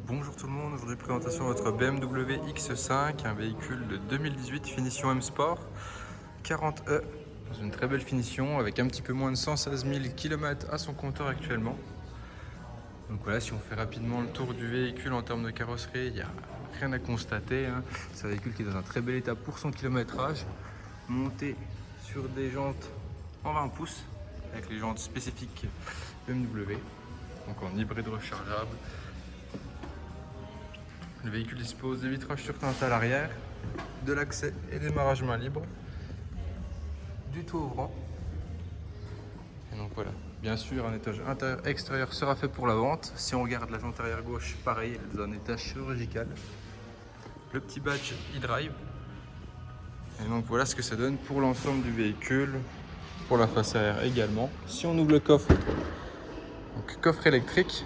Bonjour tout le monde, aujourd'hui présentation de votre BMW X5, un véhicule de 2018 finition M Sport 40E, dans une très belle finition avec un petit peu moins de 116 000 km à son compteur actuellement. Donc voilà, si on fait rapidement le tour du véhicule en termes de carrosserie, il n'y a rien à constater, hein. C'est un véhicule qui est dans un très bel état pour son kilométrage, monté sur des jantes en 20 pouces avec les jantes spécifiques BMW, donc en hybride rechargeable. Le véhicule dispose de vitrage sur teinte à l'arrière, de l'accès et démarrage main libre, du toit ouvrant. Et donc voilà, bien sûr un étage intérieur-extérieur sera fait pour la vente. Si on regarde la jante arrière gauche, pareil, elle est dans un étage chirurgical. Le petit badge e-drive. Et donc voilà ce que ça donne pour l'ensemble du véhicule, pour la face arrière également. Si on ouvre le coffre, donc coffre électrique,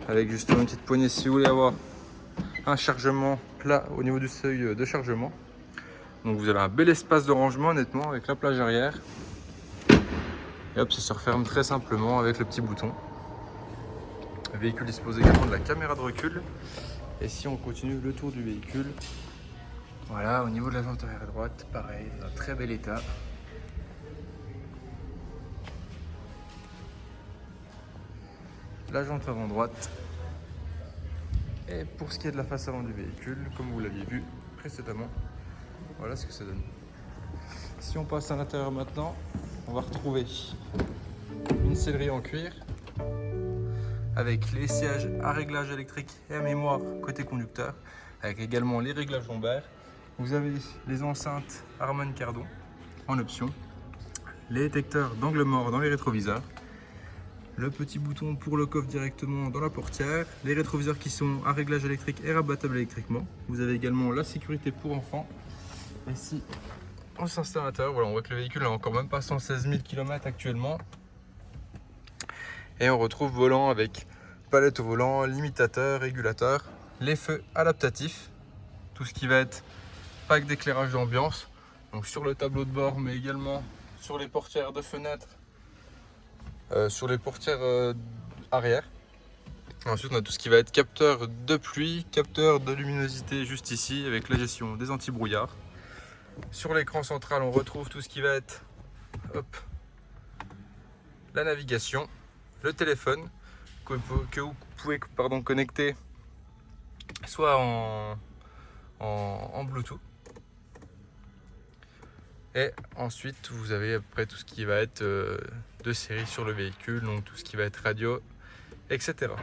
avec justement une petite poignée si vous voulez avoir un chargement plat au niveau du seuil de chargement. Donc vous avez un bel espace de rangement honnêtement avec la plage arrière. Et hop, ça se referme très simplement avec le petit bouton. Le véhicule dispose également de la caméra de recul. Et si on continue le tour du véhicule, voilà, au niveau de la jante arrière droite, pareil, dans un très bel état. La jante avant droite. Et pour ce qui est de la face avant du véhicule, comme vous l'aviez vu précédemment, voilà ce que ça donne. Si on passe à l'intérieur maintenant, on va retrouver une sellerie en cuir avec les sièges à réglage électrique et à mémoire côté conducteur, avec également les réglages lombaires. Vous avez les enceintes Harman Kardon en option, les détecteurs d'angle mort dans les rétroviseurs, le petit bouton pour le coffre directement dans la portière, les rétroviseurs qui sont à réglage électrique et rabattables électriquement. Vous avez également la sécurité pour enfants. Et si on s'installe à l'intérieur, voilà, on voit que le véhicule n'a encore même pas 116 000 km actuellement. Et on retrouve volant avec palette au volant, limitateur, régulateur, les feux adaptatifs, tout ce qui va être pack d'éclairage d'ambiance, donc sur le tableau de bord, mais également sur les portières de fenêtres. Sur les portières arrière. Ensuite on a tout ce qui va être capteur de pluie, capteur de luminosité juste ici avec la gestion des anti-brouillards. Sur l'écran central on retrouve tout ce qui va être la navigation, le téléphone que vous pouvez connecter soit en Bluetooth. Et ensuite vous avez après tout ce qui va être de série sur le véhicule, donc tout ce qui va être radio, etc.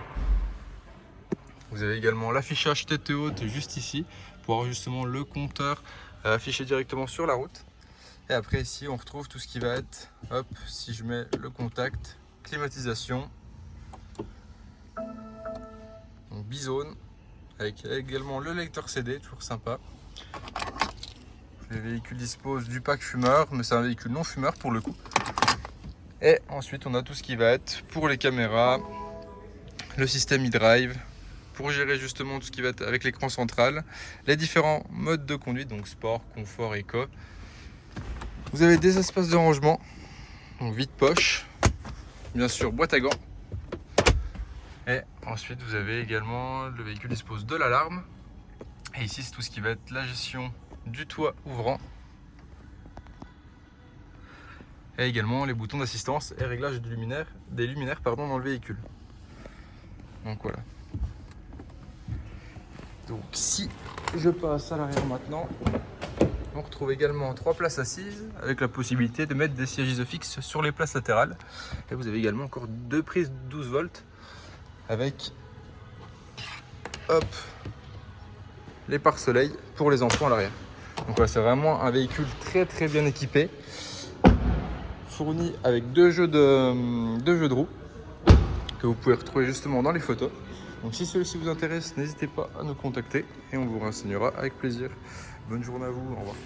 Vous avez également l'affichage tête haute juste ici pour avoir justement le compteur affiché directement sur la route. Et après ici on retrouve tout ce qui va être, si je mets le contact, climatisation, donc bizone, avec également le lecteur CD, toujours sympa. Le véhicule dispose du pack fumeur, mais c'est un véhicule non fumeur pour le coup. Et ensuite on a tout ce qui va être pour les caméras, le système e-drive, pour gérer justement tout ce qui va être avec l'écran central, les différents modes de conduite, donc sport, confort, éco. Vous avez des espaces de rangement, donc vide-poche, bien sûr boîte à gants. Et ensuite vous avez également, le véhicule dispose de l'alarme. Et ici c'est tout ce qui va être la gestion du toit ouvrant. Et également les boutons d'assistance et réglage des luminaires dans le véhicule. Donc voilà. Donc si je passe à l'arrière maintenant, on retrouve également 3 places assises avec la possibilité de mettre des sièges isofixes sur les places latérales. Et vous avez également encore 2 prises 12 volts avec les pare-soleil pour les enfants à l'arrière. Donc voilà, c'est vraiment un véhicule très bien équipé, fourni avec deux jeux de roues que vous pouvez retrouver justement dans les photos. Donc si celui-ci vous intéresse, n'hésitez pas à nous contacter et on vous renseignera avec plaisir. Bonne journée à vous, au revoir.